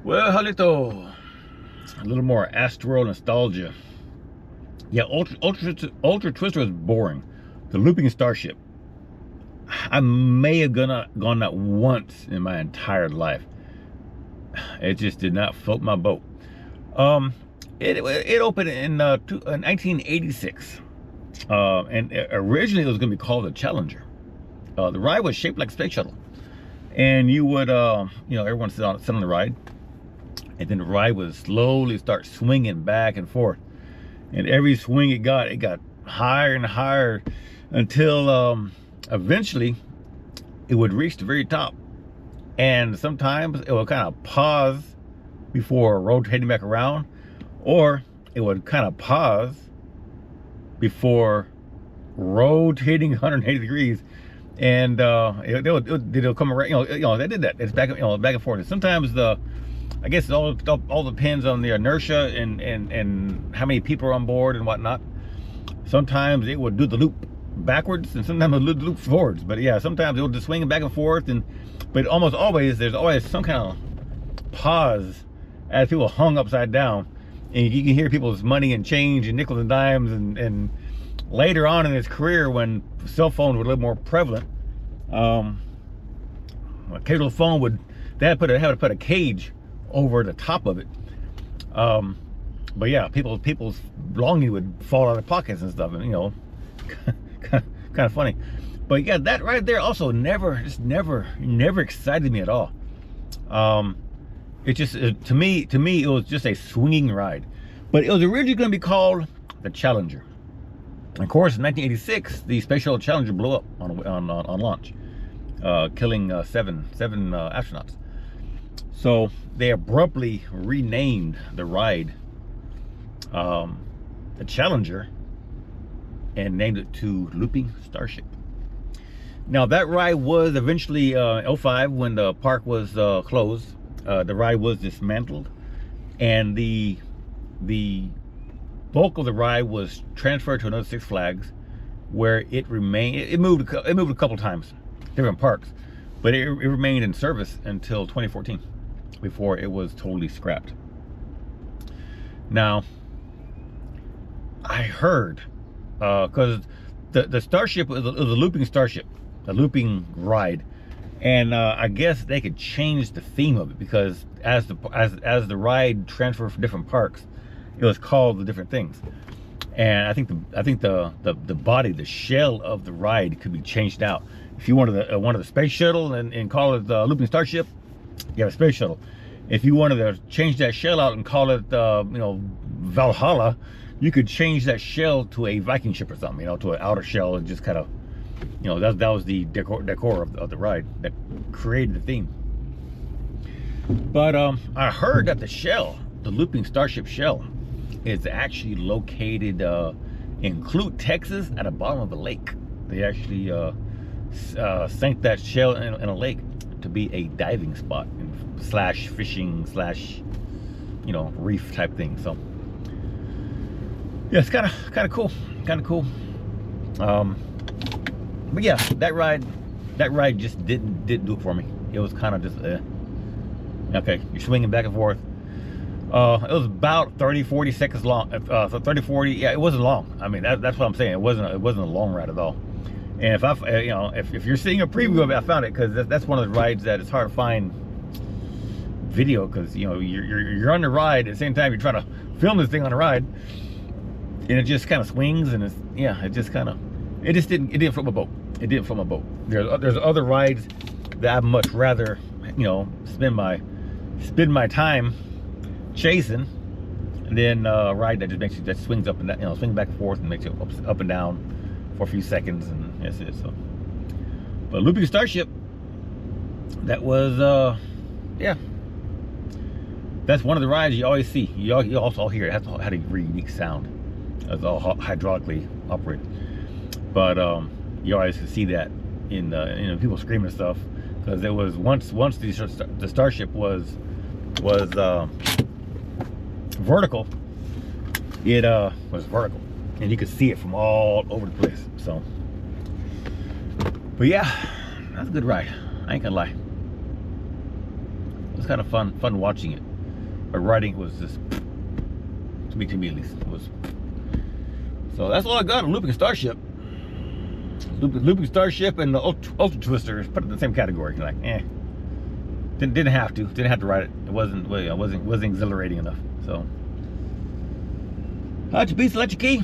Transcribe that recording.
Well, Jalito, a little more Astroworld nostalgia. Yeah, Ultra Twister was boring. The looping Starship, I may have gone that once in my entire life. It just did not float my boat. Um, it opened in 1986, and originally it was going to be called the Challenger. The ride was shaped like a space shuttle, and you would, everyone sit on the ride. And then the ride would slowly start swinging back and forth. And every swing it got higher and higher until eventually it would reach the very top. And sometimes it would kind of pause before rotating back around, or it would kind of pause before rotating 180 degrees. And they'll come around. They did that. It's back and forth. And sometimes I guess it all depends on the inertia and how many people are on board and whatnot. Sometimes it would do the loop backwards, and sometimes it would do the loop forwards. But yeah, sometimes it would just swing back and forth. But almost always, there's always some kind of pause as people hung upside down, and you can hear people's money and change and nickels and dimes. And later on in his career, when cell phones were a little more prevalent, a cable phone they had to put a cage over the top of it. But yeah, people's belongings would fall out of their pockets and stuff, and kind of funny. But yeah, that right there also never excited me at all. It just to me it was just a swinging ride. But it was originally going to be called the Challenger. Of course, in 1986, the Space Shuttle Challenger blew up on launch, killing seven astronauts. So they abruptly renamed the ride the Challenger and named it to Looping Starship. Now that ride was eventually 05, when the park was closed. The ride was dismantled, and the bulk of the ride was transferred to another Six Flags, where it remained. It moved a couple times, different parks, but it remained in service until 2014. Before it was totally scrapped. Now, I heard, because the Starship was a looping Starship, a looping ride, and I guess they could change the theme of it, because as the ride transferred from different parks, it was called the different things. And I think the body, the shell of the ride could be changed out. If you wanted the space shuttle and call it the looping Starship, you have a space shuttle. If you wanted to change that shell out and call it Valhalla, you could change that shell to a Viking ship or something, to an outer shell, and just kind of, that was the decor of the ride that created the theme. But I heard that the looping Starship shell, is actually located in Clute, Texas, at the bottom of a lake. They actually sank that shell in a lake to be a diving spot slash fishing slash reef type thing. So yeah, it's kind of cool, but yeah, that ride just didn't do it for me. It was kind of just okay, you're swinging back and forth. It was about 30-40 seconds long. So 30-40, yeah, it wasn't long. I mean, that's what I'm saying. It wasn't a long ride at all. And if you're seeing a preview of it, I found it, because that's one of the rides that it's hard to find video, because you're on the ride at the same time you're trying to film this thing on the ride, and it just kind of swings, and it didn't float my boat. It didn't float my boat. There's other rides that I'd much rather spend my time chasing, and then a ride that just makes you, that swings up and down, swings back and forth, and makes you up and down for a few seconds, and that's it. So, but Looping Starship, that was yeah, that's one of the rides you always see. You also hear it has a very unique sound. It's all hydraulically operated, but you always see that in people screaming and stuff, because there was once the Starship was vertical. It was vertical, and you could see it from all over the place. So, but yeah, that's a good ride. I ain't gonna lie. It was kind of fun watching it. But riding was just, to me at least, it was. So that's all I got on Looping Starship. Looping Starship and the Ultra Twister, put it in the same category. Like, didn't have to ride it. It wasn't exhilarating enough. So, how'd you be, select your key?